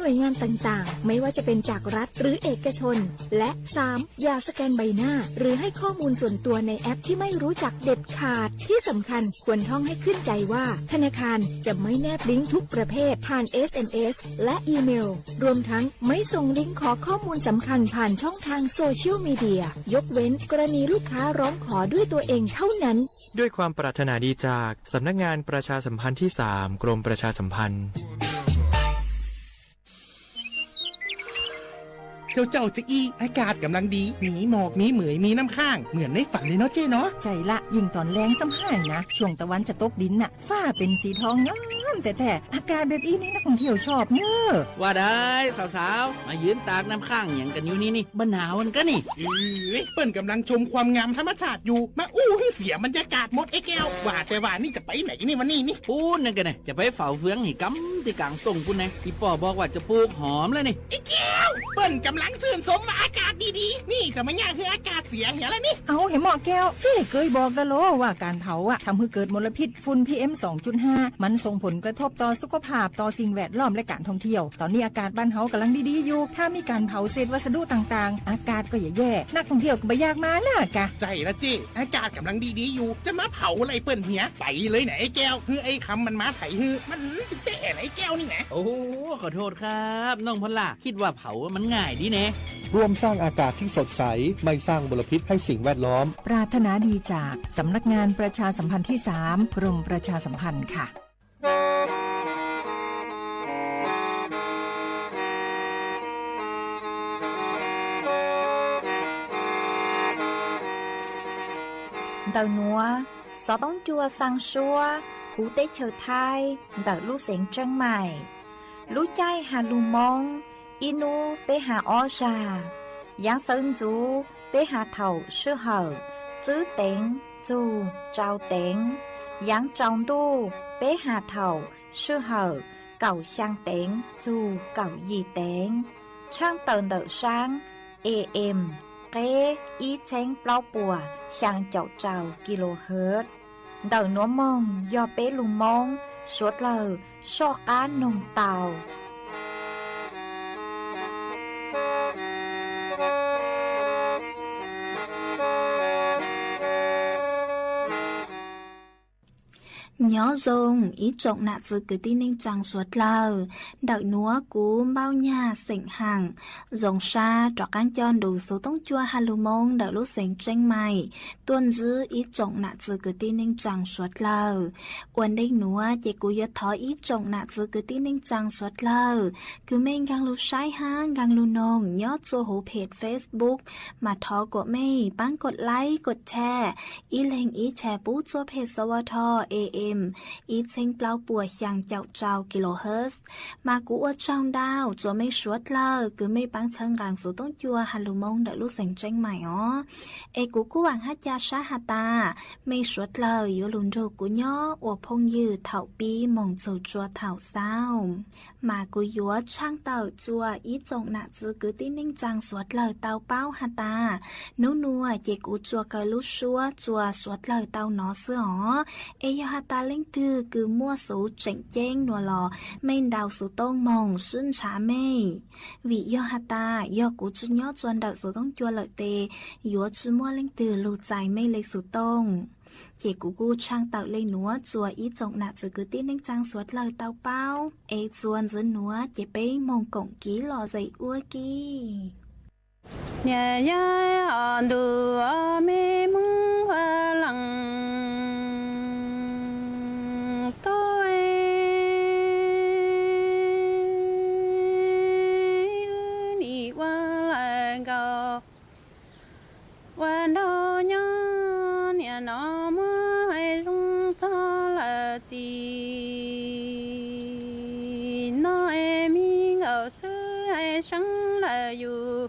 น่วยงานต่างๆไม่ว่าจะเป็นจากรัฐหรือเอกชนและ 3. อย่าสแกนใบหน้าหรือให้ข้อมูลส่วนตัวในแอปที่ไม่รู้จักเด็ดขาดที่สำคัญควรท่องให้ขึ้นใจว่าธนาคารจะไม่แนบลิงก์ทุกประเภทผ่าน SMS และอีเมลรวมทั้งไม่ส่งลิงก์ขอข้อมูลสำคัญผ่านช่องทางโซเชียลมีเดียยกเว้นกรณีลูกค้าร้องขอด้วยตัวเองเท่านั้นด้วยความปรารถนาดีจากสำนักงานประชาสัมพันธ์ที่ 3 กรมประชาสัมพันธ์เจ้าจะอี้อากาศกำลังดีมีหมอกมีเหมยมีน้ำข้างเหมือนในฝันเลยเนาะเจ้เนาะใจละยิ่งตอนแรงซ้ำห่ายนะช่วงตะวันจะตกดินน่ะฟ้าเป็นสีทองงามแต่อากาศแบบนี้นักท่องเที่ยวชอบเนอะว่าได้สาวๆมายืนตากน้ำข้างอย่างกันอยู่นี่บ้านหนาวมันก็นี่เปิ้นกำลังชมความงามธรรมชาติอยู่มาอู้ให้เสียบรรยากาศหมดไอ้แก้วว่าแต่ว่านี่จะไปไหนนี่วันนี้นี่พูดนั่นกันไงจะไปเฝ้าเฟืองหิกำที่กลางตรงปุ่นไงพี่ป่อบอกว่าจะปลูกหอมเลยนี่ไอ้แก้วเปิ้นกำลังชื่นชมอากาศดีๆนี่จะมาแย่คืออากาศเสียเหี้ยแล้วนี่เอาเห็นหมอแก้วเจ๊เคยบอกแล้วโลว่าการเผาอะทำให้เกิดมลพิษฝุ่น PM 2.5 มันส่งผลกระทบต่อสุขภาพต่อสิ่งแวดล้อมและการท่องเที่ยวตอนนี้อากาศบ้านเฮากำลังดีๆอยู่ถ้ามีการเผาเศษวัสดุต่างๆอากาศก็อย่าแย่นักท่องเที่ยวก็ไม่อยากมาน่ะกะใจละเจ๊อากาศกำลังดีๆอยู่จะมาเผาอะไรเปิ้นเหี้ยไปเลยไหนไอ้แก้วคือไอ้คำมันมาไถฮือมันเจ๊ไอ้แก้วนี่ไงโอ้ขอโทษครับน้องพล่าคิดว่าเผามันง่ายดีแน่ร่วมสร้างอากาศที่สดใสไม่สร้างมลพิษให้สิ่งแวดล้อมปรารถนาดีจากสำนักงานประชาสัมพันธ์ที่ 3 กรมประชาสัมพันธ์ค่ะĐầu núa, gió tống chua sang xua, hú tế chờ thai, đợi lũ xén trăng mải. Lũ chai hà lù mong, inu tế hà o trà. Giáng sơn chú, tế hà thầu sư hở, chữ tén, dù, trao tén. Giáng trong tu, tế hà thầu, sư hở, cầu sang tén, dù, cầu gì tén. Trang tờn đợi sáng, AM. Kế ý chén bao bùa sang chậu trào kHz. Đầu núa mong do bế lùng mong suốt lờ so cá nồng tàu. Nhớ dùng ý trọng nạ dự cứ tin ninh chẳng suốt lờ đợi núa cú bao nhà sỉnh hàng dòng xa trọ cán chọn đủ số tông chua hà lù mông đợi lúc sỉnh tranh mày tuân dư ý trọng nạ dự cứ tin ninh chẳng suốt lờ uẩn đinh núa chỉ cú yết thói ý trọng nạ dự cứ tin ninh chẳng suốt lờ cứ mình gang lù sai hang gang lù nông nhớ cho hố page Facebook mà thó của mày bánกดไลค์กดแชร์ý lên ýแชร์ปู้cho page สวท AM ý chênh bao bùa hàng chậu trào kHz mà cú ở trong đào cho mấy suốt lờ cứ mấy bán chân gàng số tông chua hà lù mông đợi lúc sành tranh mày ó cú hoàng hát cha sát hà ta mấy suốt lờ yếu lùn đồ cú nhó ở phong dư thảo bi mong dầu chua thảo sao mà cú yếu trang tàu chua ý trọng nạ chứ cứ tin ninh chàng suốt lờ tàu bao hà ta nấu nua chỉ cú chua cờ lúc xua chua suốt lờ tàu nó xưa ó hà ta lên thư cứ mua số chảnh chênh nùa lò men đào số tông mong xuyên trá mê vì do hà ta do cú chú nhó chuan đợi số tông chua lợi tê yếu chú mua lên từ lụt dài mê lấy số tông chỉ cú trang tạo lên núa chùa ý trọng nạ chứ cứ tin nên trang suốt lời tao bao chuan dưới núa chỉ bế mong cổng ký lò dậy ua kì nhà nhà on du mê mong hoa lăngวันđó nhớ nhà nó mơ hay rung gió là gì nó em ngầu sư hay sáng là dù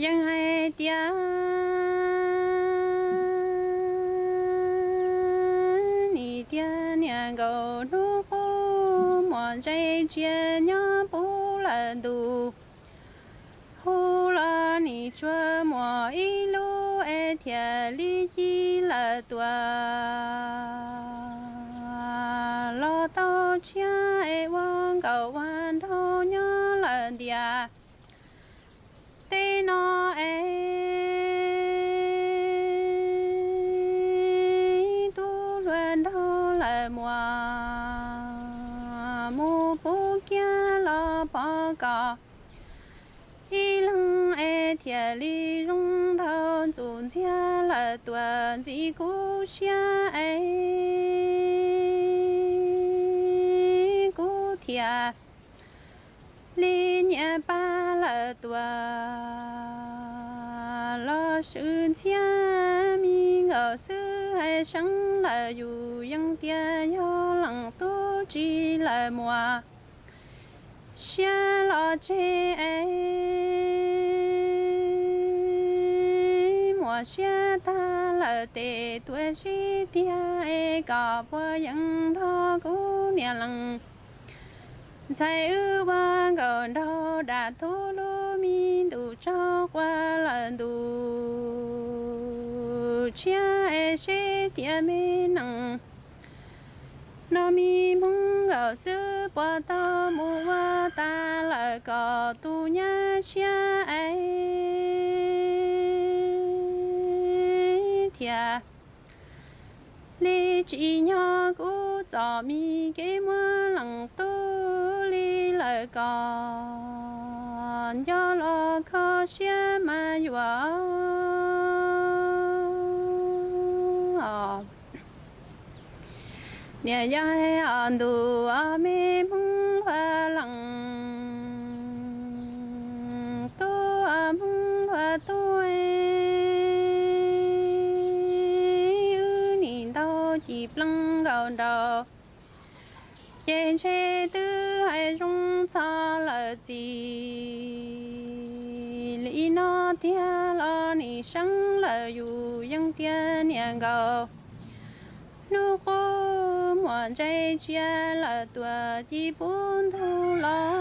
ยังhay tia ni tia nhà gầu đu khô mòn dây chia nhớ bố là đủ hô la ni chua mò y lô e thia li chi là tua lo tao chia e wang cầuwan thô nhớ địa tê nó tu luyện đâu là mùa bố kia lo bỏ cỏ y lăng thiệt lý rung thao dùn chia là tuần chỉ cú chia cú thiệt lý nhẹ ba là tuần lo sự chia mi ngờ sư hay sống là dù dân tia do lăng tu chỉ là mùa xia lo chê mùa xia ta là tê tuổi sĩ tia cả bữa dân đó cũ nhà lăng chạy ư ba gần đâu đã thu lô mi đủ cho qua lần đủ chia sĩ tia mi nặng nó mi mong ở xứ qua ta mua ta là có tu nhá chia thiệt lý chỉ nhỏ cũ cho mi cái mua lăng tu lý lời còn do lo khó chia mà nhà dài ăn đủ mê mong hoa lăng tu mong hoa tôi nhìn đâu chịp lăng gạo đầu trên xe tư hay rung xa là gì lý nó tia lo nỉ sáng là dù dân tia nhà gạo nu có mòn trái chia là tua chỉ bốn thu lo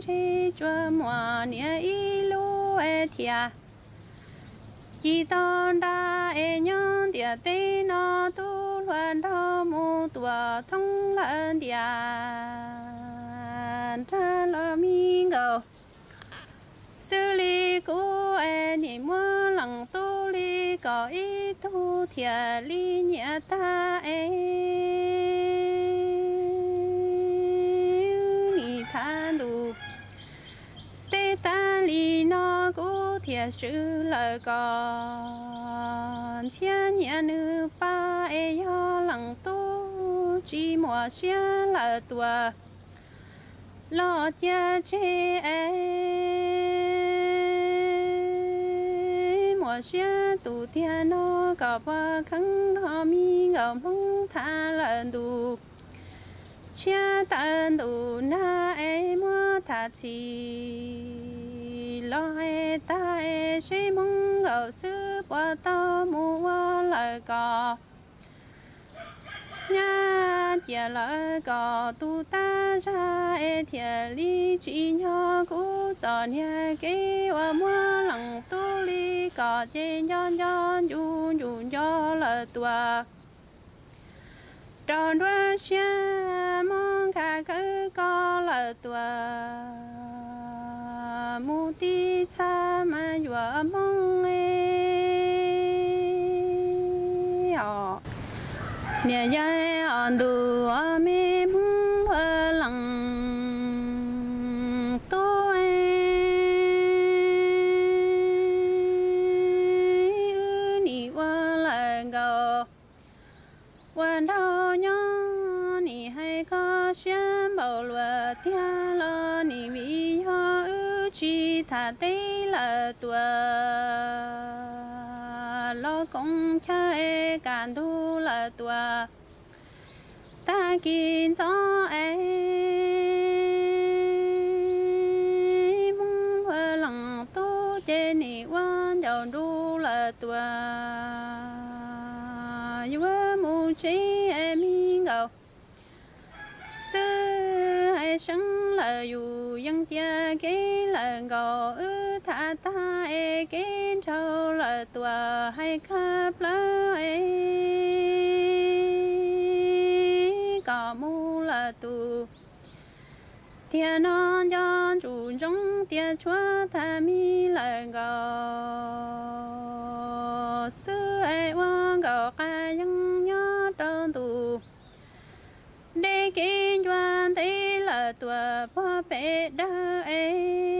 chỉ cho mòn nhà ý lu thia chỉ tòn đa nhon địa tây nó tu loan thao mu tua thông lan địa cha lo mi ngầu xử lý của nhị mua lăng tu lý có ý tu thiệt lý nhẹ ta nhị than đủ tê ta lý nó của thiệt sự lời còn chia nhẹ nữ ba do lăng tu chỉ mùa xia là tua lo chia chê mùa xia tụ thiên nó có ba khăn nó mi ngầu mong tha lần đủ chia tan đủ na mua thà chi lo ta sẽ mong ngầu sư qua tao mua lời cò nhà chia lời cò tu ta ra thiệt lý chỉ nhỏ cũ cho nhà cái và mua lăng tu lý cò trên nhon nhon yun yun cho lời tua tròn đua xe mong cả cứ có lời tua mu ti cha mà vừa mong nhà dài ăn đủ mê mong hoa lăng tu ni hoa lại gạo quan đau nhớ ni hay có xem bảo luật tia lo ni vì họ chỉ thà tây là tua lo công chơi cản thu là tua ta kín gió mong hoa lăng tu trên nỉ quan đầu đu là tua vừa mu trí mi ngầu sư hay sống là dù dân cha cái là gò thả ta cái trâu là tua hay khắp lá có mu là tu 天南江主中点穿他米冷高，四爱望高海洋呀长度，để kinh doanh thấy là tua hoa bé đa ấy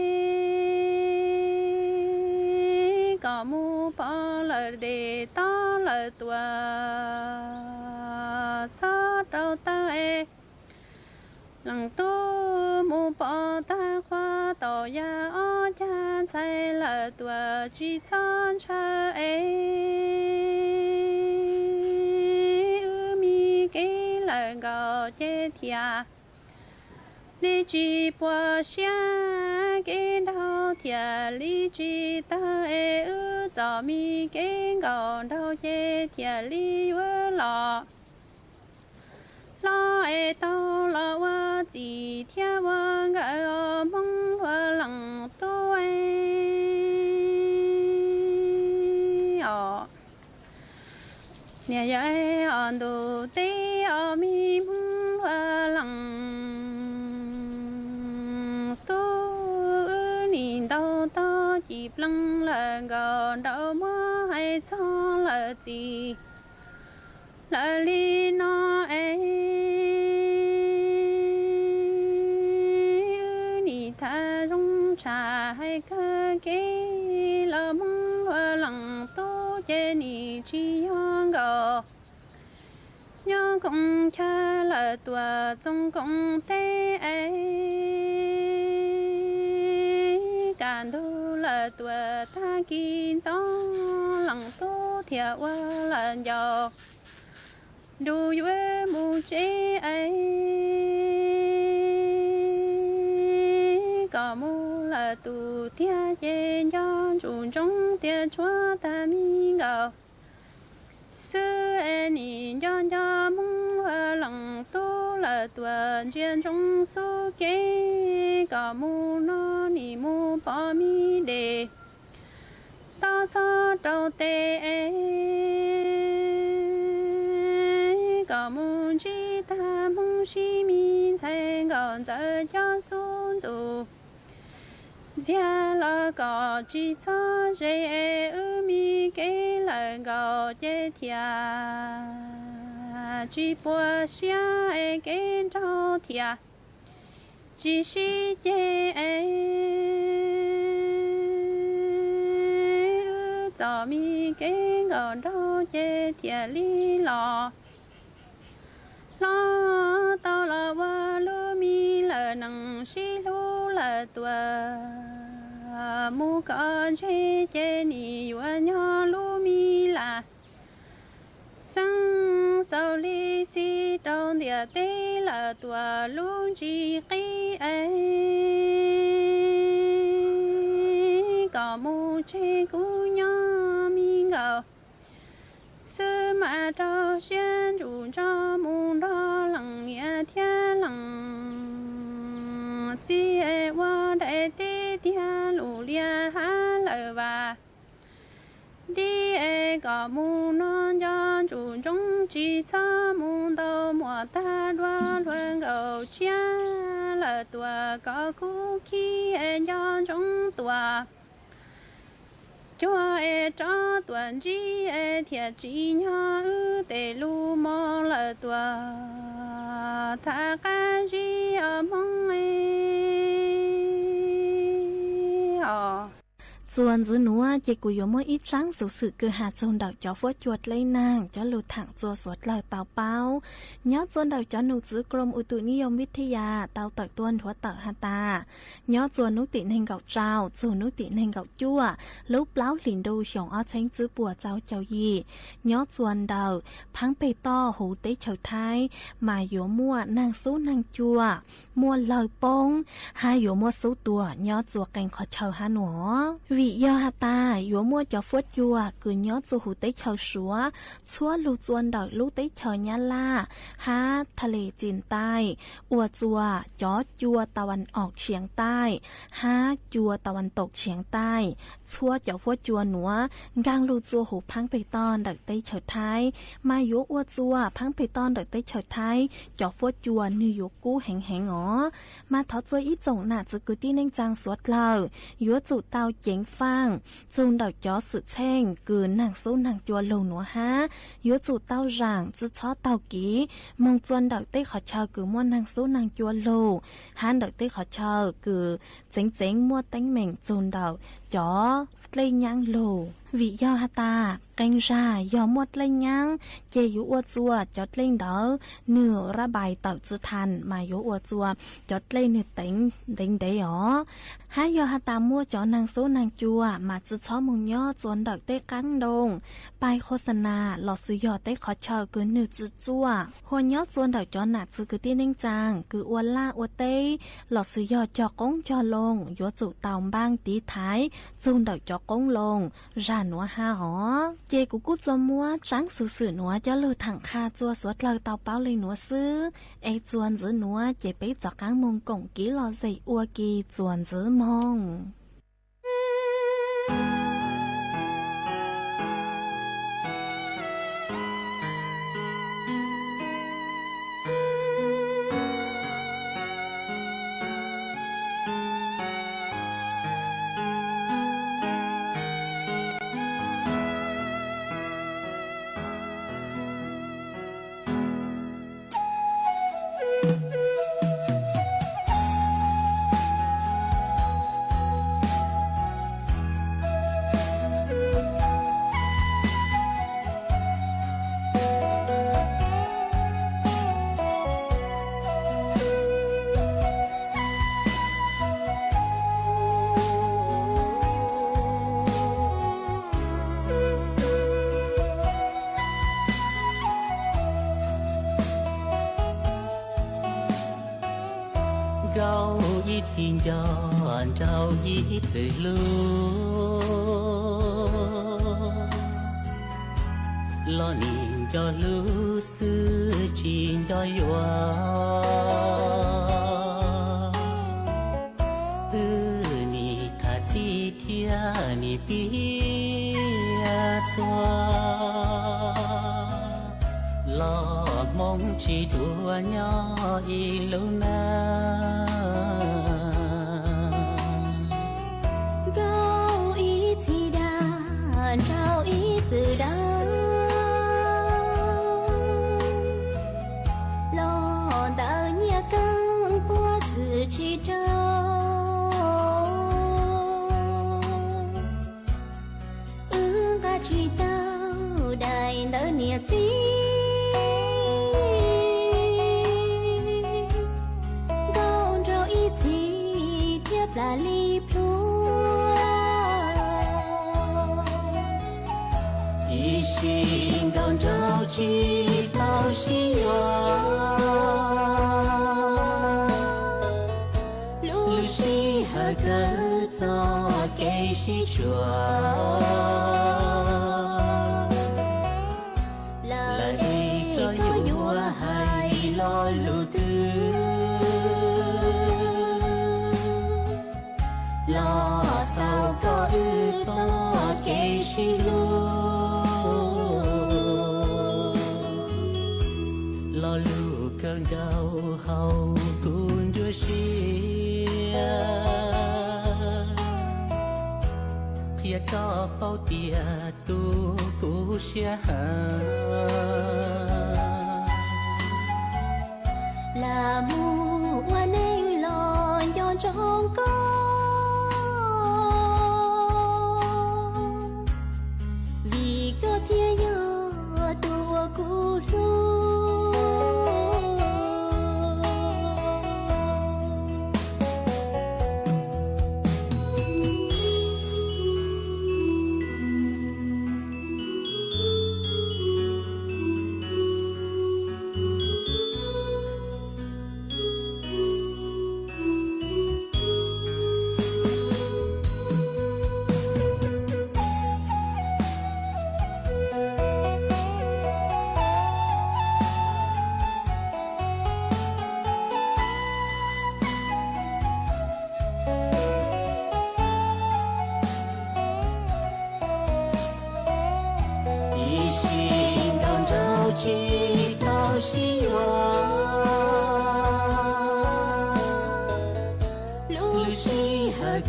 có mu bỏ là để ta là tua sao đâu ta ấy lần tu mu bỏ ta qua tàu ya ở cha sai là tua chỉ chọn cha ấy mi cái là gạo chế thia lý trí bỏ xa cái đau thia lý trí ta ấy cho mi cái gạo đau chế thia lý vỡ lọ lo ấy tao lo wa chỉ thia wa gạo mong wa lăng tu ấy nhà dạy on đồ tê ở mi mong wa lăng tu nhìn đâu ta chỉ lăng là gòn đâu mà hay cho là gì là li nó ấy nhìn ta rong trà hay cơ kế là mong wa lăng tu trên ni chi hong gò nhớ cũng cha là tua trong cũng thế ấy cản thu là tua ta kín gió lòng tu thiệt qua lần giò đủ với mù chế ấy có mù là tu thiệt trên cho chủ trong thiệt chúa ta mi gạo xưa em nhìn cho mong hoa lòng tu là tuần trên trong số kế có mu nó ni mu bỏ mi đề ta sa đầu tê có mu chỉ ta mong chỉ mi thành còn giờ cho xuống dù gia là có chỉ cho dễ ở mi cái là có chế thia chỉ bỏ xa cái trâu thia chỉ sĩ chế cho mi cái còn trâu chế thia lý lọ lo tao là qua lúa mi là nằng sĩ lúa là tua mu con chế chế ni wa nhỏ lúa mi là sang sau li si trong địa tế là tua luôn chỉ cái ấy có mu chế cú nhỏ mi ngầu sư mà cho xuyên chủ cho mu đó lằng nghĩa thiên lằng chỉ qua đại tế thiên lũ lia há lời và đi có mu non cho chủ trong chỉ cho mu đâu mùa ta đoan luôn cầu chia là tua có cú khi cho trong tua cho cho tuần chỉ thiệt chỉ nhỏ để lu mong là tua ta cái gì ở mongส่วนจื้อหนัวเจกุยมอีจังสุสึคือหาจนดาวจอฟัวจวดเลยนางจอลูถังจัวสวดเหล่าเต่าเป้าย้อจนดาวจอหนูจื้อกรมอุตุนิยมวิทยาเต่าต่อยต้นหัวเต่าฮาตาย้อจวนนุติเฮงเก่าเจ้าจูนุติเฮงเก่าจั่วลูกเล้าหลินดูฉงอ้อเช้งจื้อปัวเจ้าเจ้ายีย้อจวนดาวพังไปต้อหูเตเฉาไทยมาโยมั่วนางสู้นางจัวมัวเหล่าปงหาโยมัวสู้ตัวย้อจัวแกงขอเชาฮาหนัววี vì do hà ta yếu mua cho phốt chùa cứ nhớ cho hủ tế chào súa chúa lưu chuan đợi lưu tế chào nhá la haทะเลจีนใต้อัวจัวจอจัวตะวันออกเฉียงใต้ฮาจัวตะวันตกเฉียงใต้ชัวเจ้าฟัวจัวหนัวกางลูจัวหูพังไปตอนดักเต้เฉิดไทยมายุอัวจัวพังไปตอนดักเต้เฉิดไทยเจ้าฟัวจัวนิยุกู้แหงแหงอ๋อมาทอจัวอีจงหน้าจะกุตี้เน่งจางสวดเลายัวจุเตาเจ๋งฟังจูนดักจอสุดแช่งกืนนางสู้นางจัวลงหนัวฮะยัวจุเตาจางจุช้อเตากีมองจวนดักเต้ขอชากือม้วนนางสู้นางจัวโลฮันดักเต้ขอชากือเจ๋งเจ๋งมัวเต็งเหม่งจูนดักจอlên nhang lù vì do hà ta canh ra do một lên nhang chê yếu ua chua chót lên đó nửa ra bài tạo chữ thành mà yếu ua chua chót lên nửa tính đánh đấy ó há do hà ta mua cho nàng số nàng chua mà chữ chó mong nhớ chốn đợt tê căng đông bàiโฆษณาหลอดซื้อยอเต้ขอเชอคือหนึ่งจุดจัวหัวย้อส่วนเดาจอหนักซื้อคือที่นิ่งจางคืออ้วนล่าอ้วนเต้หลอดซื้อยอจอกงจอลงยัวจุเตาบ้างตีท้ายจูนเดาจอกงลงจานหัวห้าหอเจกูกูจมัวจังสื่อหนัวจะลือถังคาจัวสวดเลยเตาเป้าเลยหนัวซื้อไอจวนจื้อหนัวเจไปจอกกางมงกงกี้หลอใส่อัวกีจวนจื้อมอง高一天就按照一直路，老年就路是真就远，你他几天你别错，老梦只多鸟一路那。找一次的，老到你更不自己找，我知道ได้到你自高找一次贴不离谱。心刚着急到心愿，路西和个早给西转，来一个有还老路的，老少个早给西路。更高好跟着些，也高包点都不下。là mùa hoa nên lo cho trong con vì có thiên nhớ tua cũ luôn.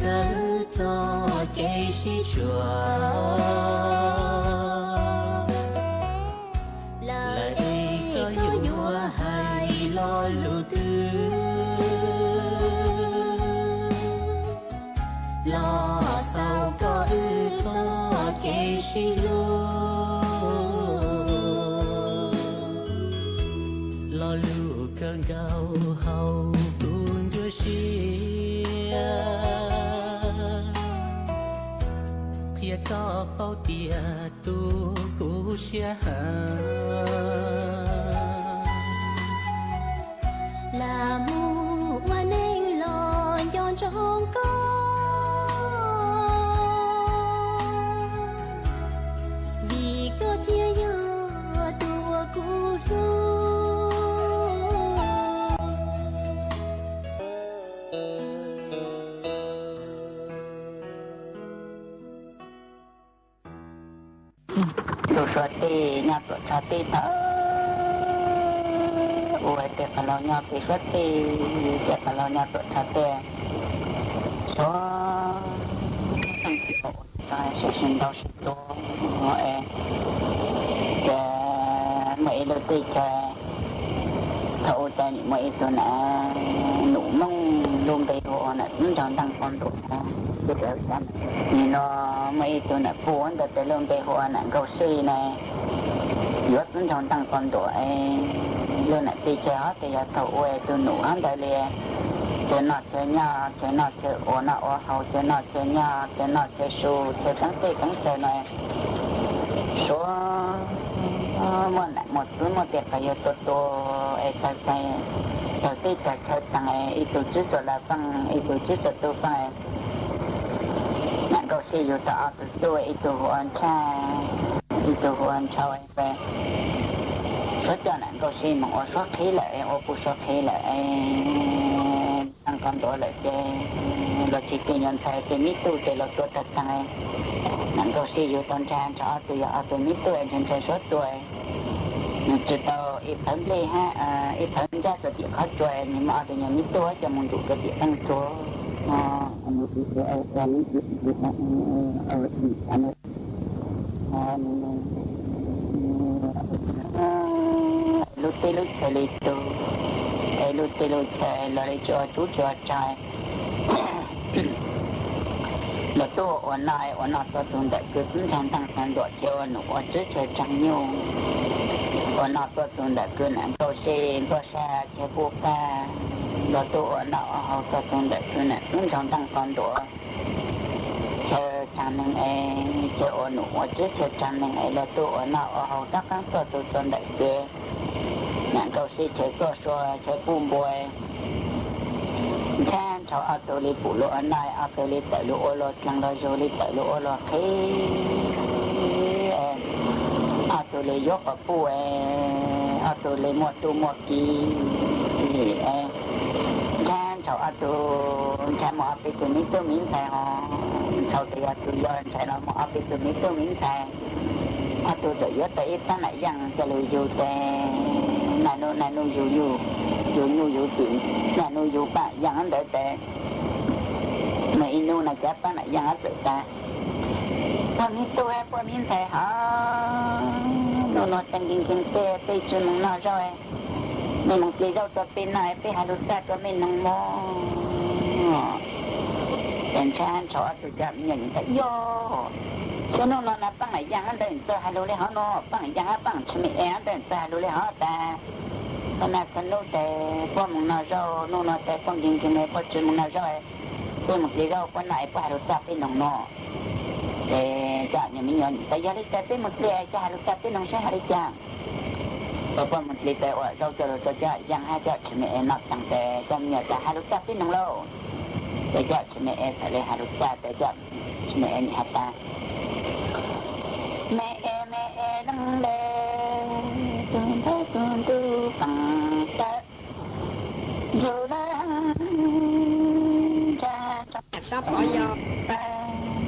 cơ cho cây sĩ chùa là đây có nhua hay lo lù tư lo sao có cho cây sĩ lu lo lù cơn gạo hầu buồn đưa xia kia có bao tia tu cú xia là mu hoa nên lo yon trong có vì có thiên yo tua cú lu tu suati nya tu suati ta ue te kalau nya tu suati te kalau nya tu suati so sai sẽ sinh đau sinh to ngoại ke mấy đứa tì ke thâu tay những mấyตัวน่ะหนูมองลงไปหัวน่ะมันจอนตั้งความตัวนะคือเดี๋ยวฉันนี่เนาะmấyตัวน่ะปวนแต่ลงไปหัวน่ะเขาซีน่ะยศมันจอนตั้งความตัวเรื่องน่ะตีแค่แต่อย่าเท่าเวตัวหนูอันใดเลยเจนอเจญาเจนอเจโอนาโอเฮาเจนอเจญาเจนอเจสูเจทั้งตีทั้งเจน่ะชัวมันหมดหมดเด็กก็อยู่ตัวใส่ตัวที่จะใช้ตังอีตัวจุดตัวละฟังอีตัวจุดตัวฟังนั่นก็สิอยู่ต่อตัวอีตัวหัวชาอีตัวหัวชาไปสุดยอดนั่นก็สิมองว่าสักทีเลยว่าผู้สักทีเลยตั้งคำตัวเลยเจเราจิตวิญญาณไทยจะมีตัวแต่เราตัวตัดตังนั่นก็สิอยู่ตอนชาชาตัวเอาตัวมีตัวฉันใช้สุดตัวจุดเอาอีพันเลยฮะอีพันจะสติเขาช่วยนี่มาเป็นอย่างนี้ตัวจะมุ่งดูกระติตั้งตัวอันนี้คืออันนี้อันนี้ลุเตลุเฉลิตัวลุเตลุเฉลิจอจุจอใจแล้วตัวอ่อนนอตัวตรงแต่คือพื้นฐานตั้งแต่ตัวเจ้าหนูจะเฉยจังยงอ่อนนอตัวตรงแต่คือนั่นก็เซนก็แซ่เจ้าพวกแกแล้วตัวอ่อนนอเขาตัวตรงแต่คือนั่นพื้นฐานตั้งแต่ตัวเจ้าจังนึงเจ้าหนูจะเฉยจังนึงแล้วตัวอ่อนนอเขาตั้งแต่ตัวตรงแต่คือนั่นก็เซเจ้าก็ชัวเจ้าปุ่มบวยแค่ชาวอัตโตลิปุโลอันใดอัตโตลิแต่ลุโอโลจังเราโจลิแต่ลุโอโลเฮอัตโตลิยกกับผู้อัตโตลิหมดตัวหมดกีแค่ชาวอัตโตแค่หมออัปปิตุนิตัวมิ้นใส่หอชาวเตียตุยอนใส่เราหมออัปปิตุนิตัวมิ้นใส่อัตโตจะยศแต่อีกตั้งไหนยังจะเลยอยู่แต่นานูอยู่จริงนานูอยู่ป่ะยังอันเดียวแต่ไม่อินูนะจ๊ะป่ะนะยังอันเดียวแต่พอมีตัวพอมีใส่หาโน่นจังกินเตะไปจุนน่าจ่อยไม่มองตีเราตัวเป็นนายไปหาดูแต่ตัวไม่นองมองเป็นชาชอสุดจะมีอย่างนี้แต่ย่อช่วงนั้นนะปังไหนยังอันเดียวแต่หาดูเลยเขาเนาะปังยังปังชิมเอ๋อันเดียวแต่หาดูเลยเขาแต่ขณะสนุกแต่พวกมึงน่าเจ้าโน่นแต่พวกยิงกันเลยพวกจุนมึงน่าเจ้าพวกมึงตีเราคนไหนไปหาดูแต่เป็นน้องเนาะแต่จะยังไม่เงินแต่ยังได้แต่เป็นมึงเลี้ยจะหาดูแต่เป็นน้องใช่หาได้จ้างเพราะว่ามึงเลี้ยแต่ว่าเราจะยังให้จะชิมเอ๋นับตั้งแต่จะมีจะหาดูแต่เป็นน้องเราแต่จะชิมเอ๋แต่เลยหาดูแต่จะชิมเอ๋นี่ฮะตาแม่เอ๋ดังเล่ตุนฟังแต่อยู่แล้วจะจับปอยแต่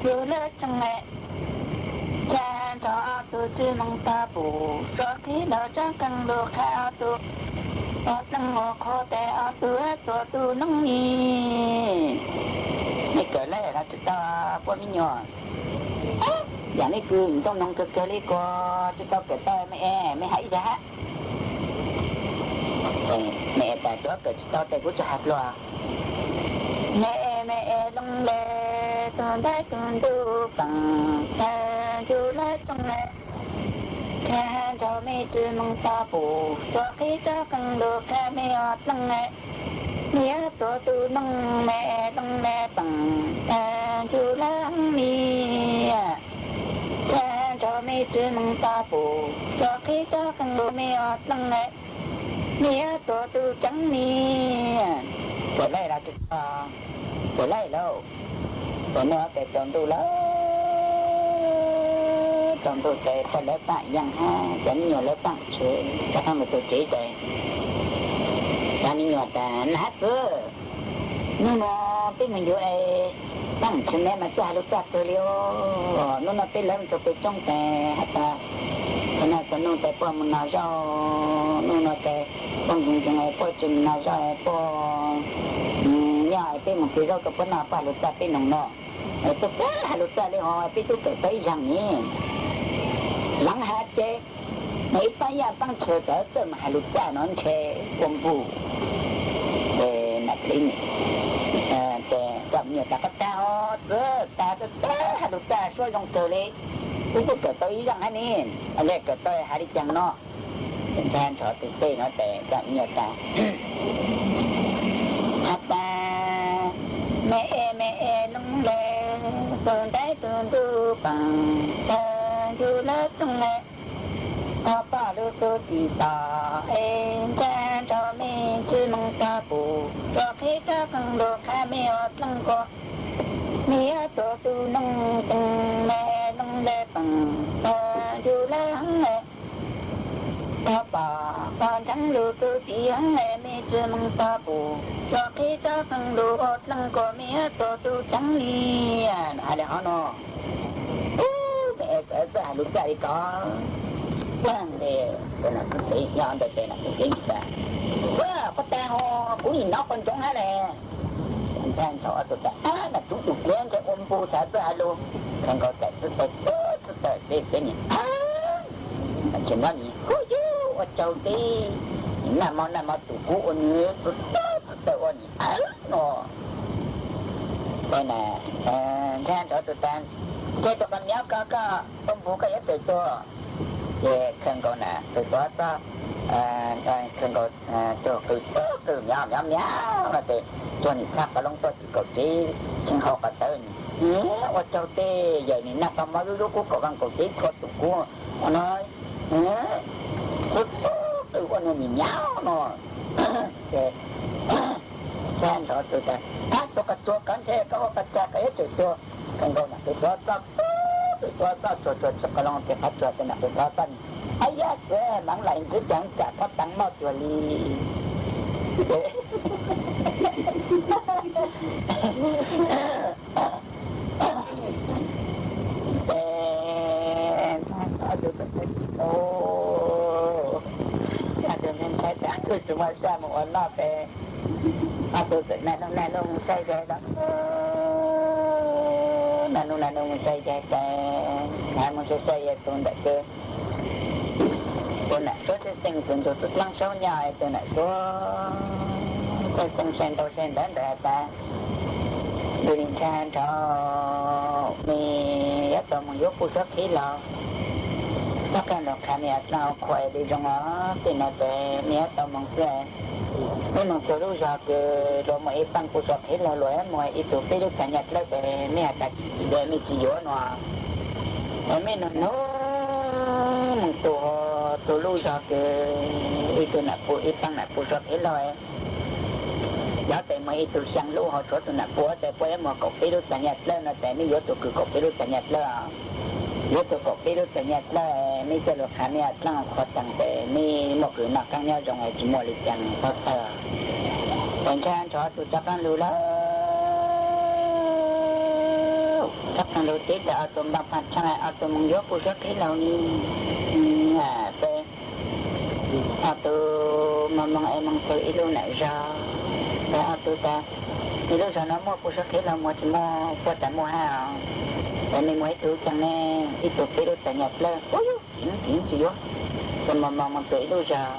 อยู่แล้วจังเลยจะต่อตัวที่มังตาปูสักทีเราจะกันดูแค่ตัวตั้งหัวคอแต่ตัวน้องนี่ไม่เกิดแล้ว qua mi nhỏ dạ này cứ trong nông cực đi qua cho tao kể tao mẹ hãy ra mẹ ta cho kể tao tay của hạt loa mẹ đông lệ tuần đại tuần du bằng ta du lá trong lệ cha cho mẹ chưa mong ta bù cho khi cho cần được cha mẹ ở trong lệ mẹ tổ tu nông mẹ đông lệ bằng ta du lá mi cha cho mẹ chưa mong ta bù cho khi cho cần được mẹ ở trong lệ mẹ tổ tu trắng mi của đây là trực của đây đâu của nó cái chọn tu lớn chọn tu cái phần lớp tại yang ha chọn nhiều lớp tặng chơi các anh một tổ chỉ đây ta đi nhiều ta nát cơ nhưng mà cái mình vô đây tặng chơi mẹ mà cha lúc ta tôi liêu nó cái lớn tôi trong cái hạt ta cái này cái nó cái qua mình nào sao nó cái con dùng cái này qua chừng nào sao qua nhà cái một cái rau cái phần nào phải lúc ta cái nòng nọ tôi cái lúc ta đi hỏi cái tôi cái rằng nhỉ lắng hạt chế mấy tay ya tăng chờ tới từ mà lúc ta nó chế công vụ để nạp linh để cầm nhiều ta có tao ta lúc ta xoay trong trời đi tôi cái tới rằng hay nè anh ấy cái tới hai đi chẳng nóเป็นแทนถอดตื่นเต้นแต่กับเมียตาอาตาแม่น้องเล่ตื่นได้ตื่นดูปังแต่อยู่แล้วตรงไหนถ้าป้าดูตัวตีตาเองแทนเธอไม่ชื่อมังตาปูก็คิดจะกังโดแค่ไม่อดลังก็เมียตัวตูน้องตึงแม่น้องเล่ปังแต่อยู่แล้วไงta bà trắng lừa cơ tiếng mẹ chưa mong ta bù cho khi ta phân đồ ọt lăng có mẹ tổ tu trắng li à để họ nó mẹ sẽ ra lúc chạy có quang để cái là cái gì nhon để cái là cái gì cả có ta ho cũng nhìn nó con trống hả nè anh thọ tụi ta là chúng tụi lên sẽ ôm bu sẽ ra luôn không có chạy tụi ta cái gì chỉ nói gì ở châu tí nằm tụ cũ ôn nhớ tụi ôn nó đây nè than cho tụi ta cái tụi con nhớ có ông bố cái tụi cho về không còn nè tụi có không còn cho từ nhau là từ cho những khác và long tôi chỉ cầu tí nhưng họ cả tới ở châu tí giờ này nằm trong mấy lúc của con cầu tí có tụ cũ nói từ con nó nhìn nháo nó xem cho tụi ta hát cho cái chua cắn thế có cái cha cái tụi chua không đâu là tụi chua cho cái lòng cái phát chua cái nào tụi chua tân ai ya sẽ mang lại cái chẳng cả có tăng mau chua li tôi chỉ muốn xem một con nó về tôi tự này nó say vậy đó này nó say vậy này muốn say vậy tôi đã chơi tôi này số sẽ sinh tôi lăng sâu nhai tôi này số tôi không xem tôi xem đến để ta tôi đi xem cho mình tôi muốn giúp cuộc sống khí lo tất cả các khả năng nào khỏe đi trong đó thì nó sẽ nhớ tao mong sẽ nên mà tôiรู้จักrồi mà ít tăng cuộc sống hết là lỗi mà ít tuổi tới lúc thành nhật lại để mẹ ta để mình chỉ nhớ nó mình nó mình tôiรู้จักít tuổi nãy phụ ít tăng nãy cuộc sống hết rồi giá tại mấy tuổi sang lúa họ số tuổi nãy phụ tại quê mà cột tới lúc thành nhật lên là tại mấy giờ tôi cứ cột tới lúc thành nhật lên nếu tôi có cái lúc nhật là mấy cái lúc hàng nhật là khó tăng để mấy một cái nào khác nhau trong ngày chỉ một lịch chẳng khó tờ còn cha cho tôi chắc ăn lưu đó chắc ăn lưu tết là tôi đọc hạt sang ngày tôi mong nhớ cô rất thế nào đi tôi mong em mong tôi ít luôn lại ra để tôi ta thì lúc giờ nó mua phụ sắc hết là mua chỉ mua qua tại mua hàng tại mình mới từ chẳng nè ít tuổi cái lúc tại nhập lên ôi chuyện gì đó còn mà tuổi lúc giờ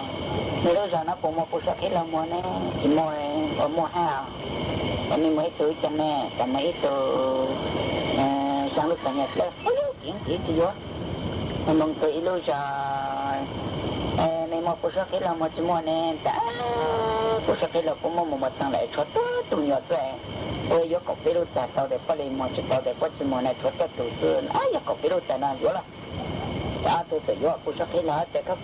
thì lúc giờ nó cũng mua phụ sắc hết là mua nè chỉ mua hàng tại mình mới từ chẳng nè tại mấy từ sang lúc tại nhập lên ôi chuyện gì đó mình tuổi lúc giờ mình mua phụ sắc hết là mua chỉ mua nè đã phụ sắc hết là cũng mua một thằng lại cho tụi nhỏ tuổi ôi yo có biết tại sao để phải mua chỉ tao để chỉ mua này thoát tụi xưa yo có biết tại nào yo là đã tôi tự yo phụ sắc hết là để các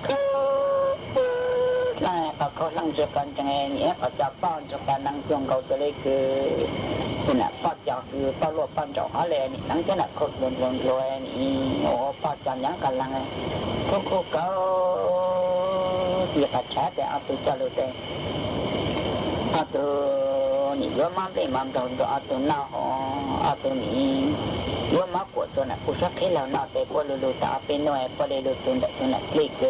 là có năng cho con chẳng nghe nhé có cho con cho con năng dùng cầu cho lấy cứ là phát cho cứ bao lúa bao trậu hóa lệ năng cái là khốt luôn rồi nó phát cho những cái năng cô có việc cả trái để tôi cho được đây tôi你若忙被忙到都闹都你若忙过做那不说开了闹得过路打被弄过来路做那这个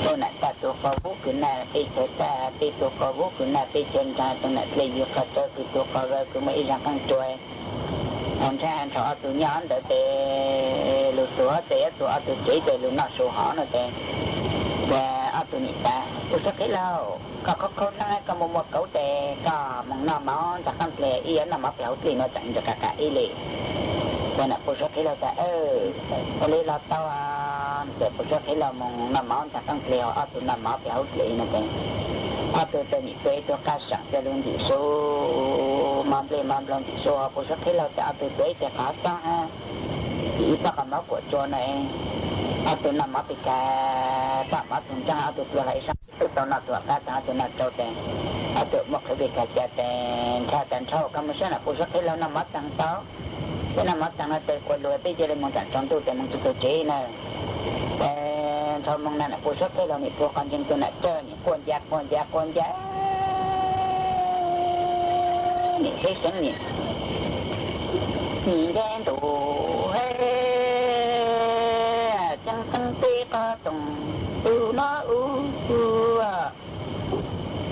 做那大做发布跟那被做大被做发布跟那被检查做那这有可这个做发了跟没让刚做anh thấy anh thọ tụi nhỏ anh đợi để lụt tụi tụi chỉ để lụt nó sổ họ nữa để anh tụi nhị ta tôi sẽ thấy lâu có năng có một cấu tệ có một nó máu chắc ăn lệ ý nó máu béo thì nó chẳng cho cả ý lệ cho nên tôi sẽ thấy lâu ta tôi lấy lo tao để tôi sẽ thấy lâu một nó máu chắc ăn lệ anh tụi nó máu béo lệ nữa để anh tụi nhị quê tôi cá sặc cho luôn chỉ số mang lên chỉ số tôi sẽ thấy lâu ta anh tụi quê để cá sặc ha chỉ bắt cái máu của cho này anh tụi nó máu bị cả bắt máu tụi cha anh tụi tôi lại sao tụi nó tụi cá ta tụi nó trâu tên anh tụi một cái việc cả tên cha tên sau cái mới là tôi sẽ thấy lâu nó mất tăng táo cái nó mất tăng nó từ quần đùi bây giờ là một trận trong tôi từ một tôi chế này sau mong này là tôi sẽ thấy lâu này tôi còn chân tôi lại chơi những con giá những cái sinh nhỉ nhìn đen tụ chẳng tăng tê có tùng nó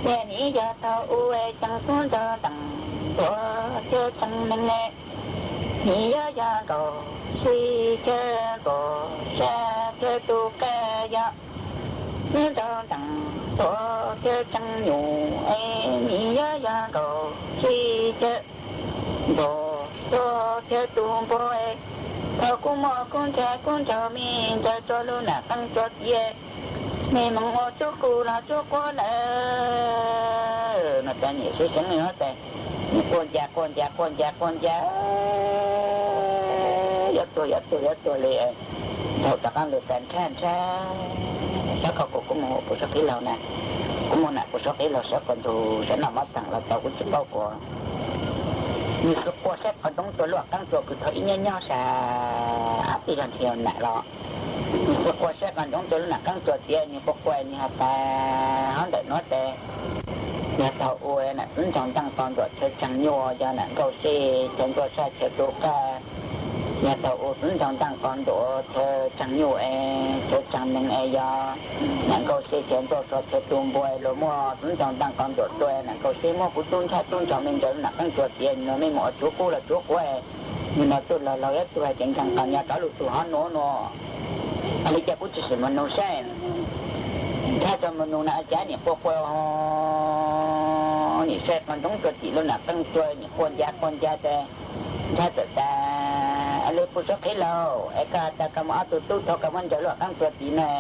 để ní giờ tao chẳng xuống cho tầng của chưa chẳng mình nghe ní giờ cầu suy chơi của xa chơi tu ca ya ní cho tầng của chưa chẳng nhủ ní giờ cầu suy chơi của chơi tu bôi cũng mò con chào mình cho luôn là tăng cho ye mẹ mong ngô chú cô là chú cô là nó ta nhiều sự sống nữa ta con già giật tôi liền thầu tập ăn được cảnh cha sao cậu cũng một số cái lâu nè cũng một nè số cái lâu sẽ còn thù sẽ nằm mất thằng là tàu cũng chỉ bao của như cái qua xếp còn đóngตัวloạt tăngตัวคือthấy nhau xà áp đi gần thiểu nè đó cái qua xếp còn đóngตัวlà tăngตัวtiền như bốc quay như ta hắn đợi nói tệ nhà tàu uế nè cũng trong tăng toàn tuổi chơi chẳng nhua cho nè câu xe trênตัวxe chơi đồ ca nhà tàu uế cũng trong tăng toàn tuổi chơi chẳng nhua chơi chẳng mình do nè câu xe trênตัวchơi tuôn bùi rồi mua cũng trong tăng toàn tuổi tuổi nè câu xe mua của tuôn cho mình chơi nè tăng tuổi tiền rồi mới mua chỗ cũ là chỗ cũ nhưng mà tôi là ít tôi chẳng chẳng còn nhà cả lụt tôi hắn nó anh ấy cũng chỉ mình nấu xeถ้าจะมาโน่นอาจารย์เนี่ยพวกนี่เสร็จมันต้องเกิดจิตแล้วหนักตั้งตัวเนี่ยคนยาแต่ถ้าแต่อะไรพูดสักทีเราไอ้การแต่กรรมเอาตัวเท่ากับมันจะหลอกตั้งตัวจีน่ะ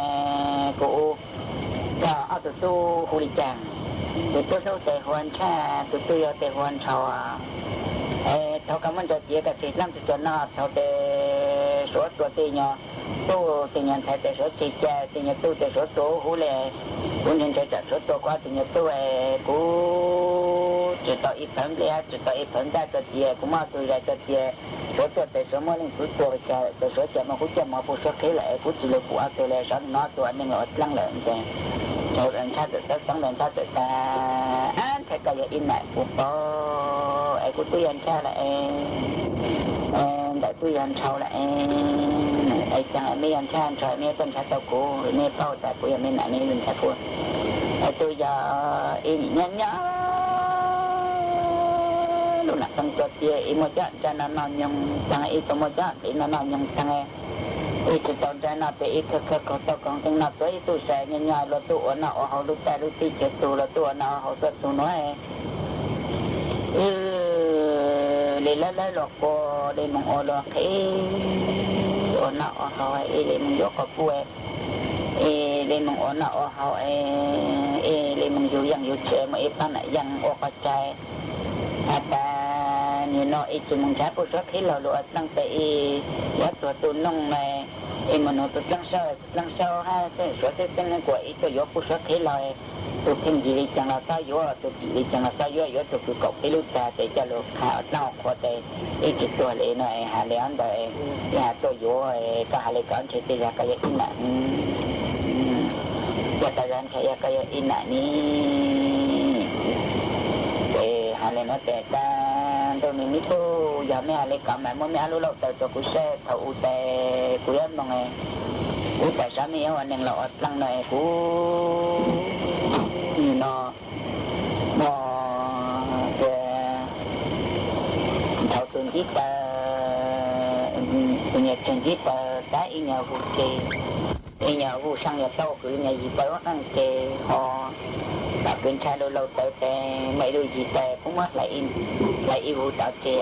กูก็เอาตัวหุลิจังตัวเท่าแต่หวนชาตัวแต่หวนชาวเท่ากับมันจะเจียกับสิน้ำจะน่าเท่าแต่สวดตัวตีเนาะtu tình nhân thay để số chi cha tình nhân tu để số tổ hú lệ cũng nhân thay để số tổ qua tình nhân tu cú chỉ tạo ít phần lẽ chỉ tạo ít phần ra cho tiền cũng mà tôi ra cho tiền số tổ để số mỗi lần số tổ cha để số cha mà cũng cha mà phụ số thế lại cũng chỉ là của tôi là số nó tôi anh ngồi lăng lợn thế rồi anh cha được sáng lần cha được ta anh phải coi in lại của tôi ai của tôi anh cha lại đại tôi anh sau lại ai chẳng mấy anh cha trời mấy con cha tao cô mấy bao tại cô mấy nãy mấy mình cha cô tôi giờ in nhá luôn là tăng cho tia ý một chút cho nó nhung tăng ý có một chút ý nó nhung tăng ý chỉ tao cho nó để ý cơ có tao còn tăng nó tới tôi sẽ nhảy nhảy là tôi nó họ lúc ta lúc tí chết tôi là tôi nó họ sẽ tôi nói để lấy lọc cô để mong ở đó cái nó họ để mong gió có vui để mong ở nó họ để mong dù yang dù chơi mà ít pan này yang ở cái trái ta như nó ít chỉ mong trái bút rất khí lò tăng tới giáตัวตุนน้องในมันเอาตัวตั้งเศร้าให้เส้นสวยเส้นกว่าอีตัวย้อนบút rất khí lòตัวพิมพ์ยีจังเราใส่ย้อนตัวยีจังเราใส่ย้อนตัวคือกบไปลูกตาแต่จะลูกขาเน่าคอแต่อีกตัวเลยหน่อยหาเลี้ยงแต่ยาตัวย้อนก็หาเลยก่อนเฉยๆก็ยังอินหนังยาตารันใช้ก็ยังอินหนังนี้หาเลยนะแต่ตาตัวนี้มิทูอย่าไม่หาเลยก่อนแม่ไม่หาลูกเราแต่ตัวกูเซ่เท่าแต่กูยังมองไงกูแต่สามีวันหนึ่งเราตั้งหน่อยกูนอมอเท่าตัวที่ตาเนี่ยจนที่ตาตาอีเนี่ยกูเจอีเนี่ยกูสั่งเนี่ยโตคือเนี่ยยี่ปัวนั่งเจฮอแต่เป็นชายเราแต่ไม่ดูจีแต่cũng mất lại vụ tạo chị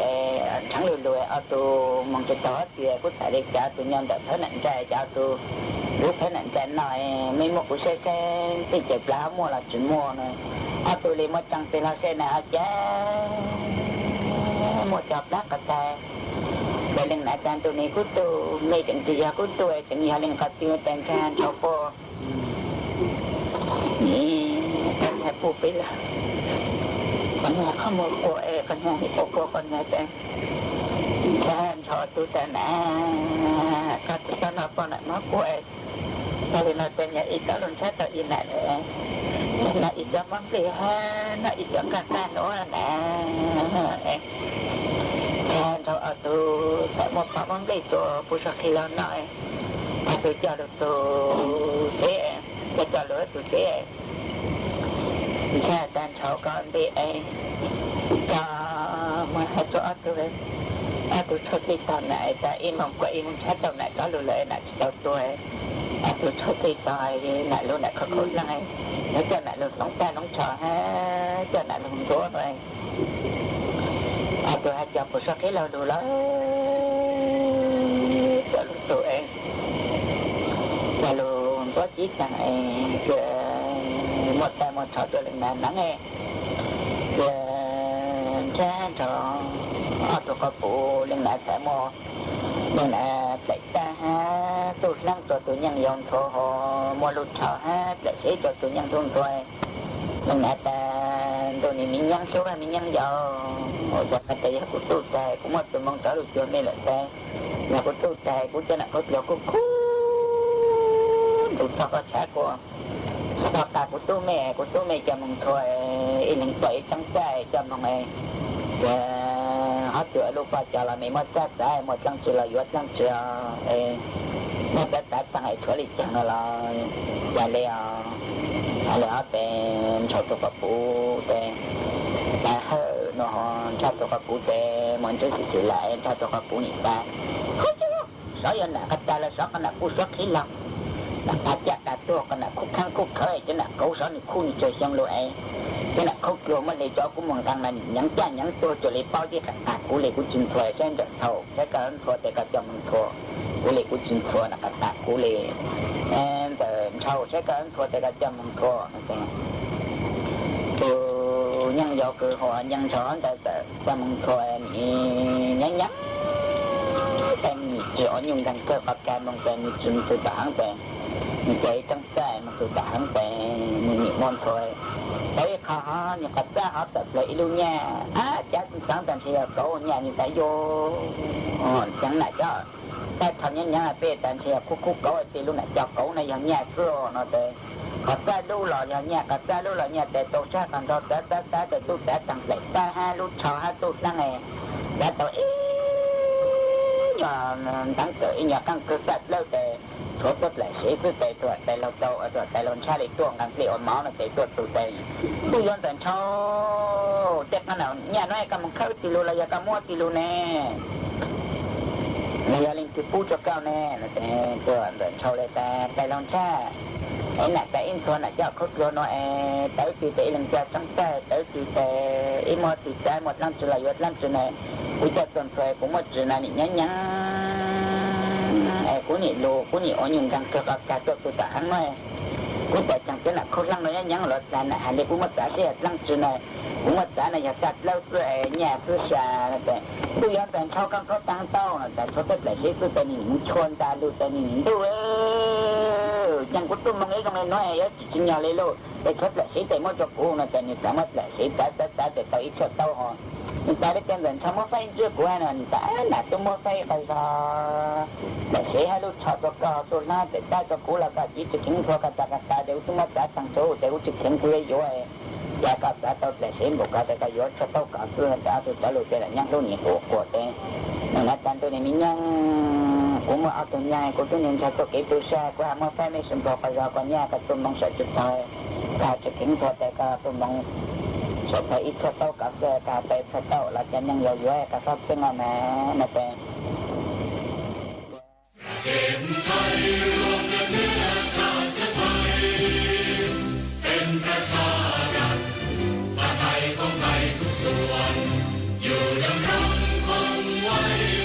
thắng lùi ở tu mong cho đó thì có thể để trả tụi nhân đã thấy nặng trai trả tu lúc thấy nặng trai nói mấy một cái xe thì chụp lá mua là chuyện mua này ở tu lấy một trăm tiền là xe này giá một chập đắt cả tay để lên lại tan tu này của tu mấy trận thì của tu trận nhà lên cả tiêu tiền can cho cô kan hapo pila kanya kamu ko kanya hipo ko kanya ten kan cho tu tana kata sana apa nak maku kalau nak tanya ita lon saya ina nak ita mangkiha nak ita kata no na kan cho tu tak mau pak mangki tu pusat hilang nak tu jadi tu cho lửa tụi trẻ cha tan cháu con đi cho mà hai chỗ tôi cho đi tàu này ta im mong qua im sát tàu này có lừa lệ này tàu tôi tôi cho đi tàu này luôn này không khốn lại nó cho này luôn nóng ta nóng trò ha cho này luôn chúa rồi tôi hai chồng của sao cái lâu đủ lắm cho luôn tụi và luôn có chỉ rằng một tay một trò tôi lên nắng nghe cha trò tôi có phụ lên lại phải mua nên là tại ta ha tôi lăng tôi nhân dòng thô hồ mua lụt trò ha tại sĩ tôi nhân thôn tôi nên là ta tôi này mình nhân số là mình nhân giàu ở trong cái tay của tôi tài cũng một tôi mong trở được chưa đây là tay nhà của tôi tài của cho là có điều của tôi cho có xã của tao ta của tôi mẹ cho mong thôi in bảy trắng trai cho mong này họ chữa lúc qua cho là mình mất sát sai một trắng chữa là yếu trắng chữa nó đã tăng hệ thuế lịch chẳng là và leo họ tên cho tôi có phụ tên ta hơi nó cho tôi có phụ tên muốn chơi sự lại cho tôi có phụ nhị ta không chứ sao giờ nè các ta là sao cái nào phụ xuất khí lòng ta chắc ta tôi cái nào khúc khăn khúc khơi chứ là cấu sở này khu chơi xong luôn ấy chứ là khúc rồi mà để cho cũng mong rằng là nhắn cha nhắn tôi cho lấy bao nhiêu cả của lấy của chính thuê xem được thầu cái cả thua để cả chồng thua của lấy của chính thuê là cả của lấy em từ thầu sẽ cả thua để cả chồng thua từ nhân do cứ họ nhân số tại chồng thuê nhắn nhắn em chịu nhung đằng cơ bạc cam mong tên chính từ bản về chạy trong xe mà từ bản về mình môn thôi đấy khó nhưng thật ra họ tập lại luôn nha chắc sáng tầm thì cậu nhà như tại vô chẳng lại cho tại thằng nhân là về tầm thì khúc cậu thì lúc này cho cậu này giống nhà xưa nó thế thật ra đâu là nhà thật ra đâu là nhà để tổ chức thành đó ta để tôi đã tặng lại ta hai lúc cho hai tôi đang này đã tôi nhà thắng cởi nhà căng cơ sạch lâu để số tốt lại sẽ cứ tệ tuổi tệ lâu đầu ở tuổi tệ lâu cha để tuồng càng tệ ổn máu là tệ tuổi tụ tệ tu yon tận cho tết nào nhà nói cầm một khâu tì lù là cầm mua tì lù nè nhà linh tì pu cho cao nè là tệ tuổi tận cho lại tệ lâu cha ấy là tệ in thôn là cho khốt rồi nói tới tì tệ lần cha trắng tệ tới tì tệ ít mua tì tệ một năm chưa là yết năm chưa này bây giờ tuần thuê cũng một chữ này nhá nhá cú nhị lô cú nhị ổn nhung đang cực ở cả tụi tụi ta hắn nói cú tại chẳng cái là không lăng nói nhá lọt là này hành đi cú mất giá sẽ lăng chữ này cú mất giá này chặt lâu rồi nhà cứ xà này tôi giờ tại sau các có tăng tao là tại số tất lại sẽ tôi tại những chôn ta lưu tại những tôi chẳng có tôi mong ấy không nên nói ấy chỉ nhà lấy lô tại số lại sẽ tại mỗi chỗ cũ là tại những cái mất lại sẽ tại tại ít cho tao họ người ta đã kêu rằng sao mua phay chưa của anh người ta là tôi mua phay bây giờ để sẽ hai lúc chọn cho cò tôi na để ta cho cũ là cả chỉ chụp hình thôi cả ta đều tôi mất giá tăng số đều chụp hình thôi rồi giá cả ta tôi để sẽ một cái cái rồi cho tôi cả tôi đã tôi trả lời cái là nhang số nhiều của thế nên là tan tôi này mình nhang cũng mà ở trong nhà của tôi nên cho tôi kỹ tôi xe qua mua phay mấy sản phẩm bây giờ còn nhà cái tôi mong sẽ chụp thôi cả chụp hình thôi tại cả tôi mong số phải ít cho tao cả xe cả tệ cho tao là chân nhân nhiều cả sắp sinh là mà tệเป็นประชารัฐไทยของไทยทุกส่วนอยู่ดำรงคงไว้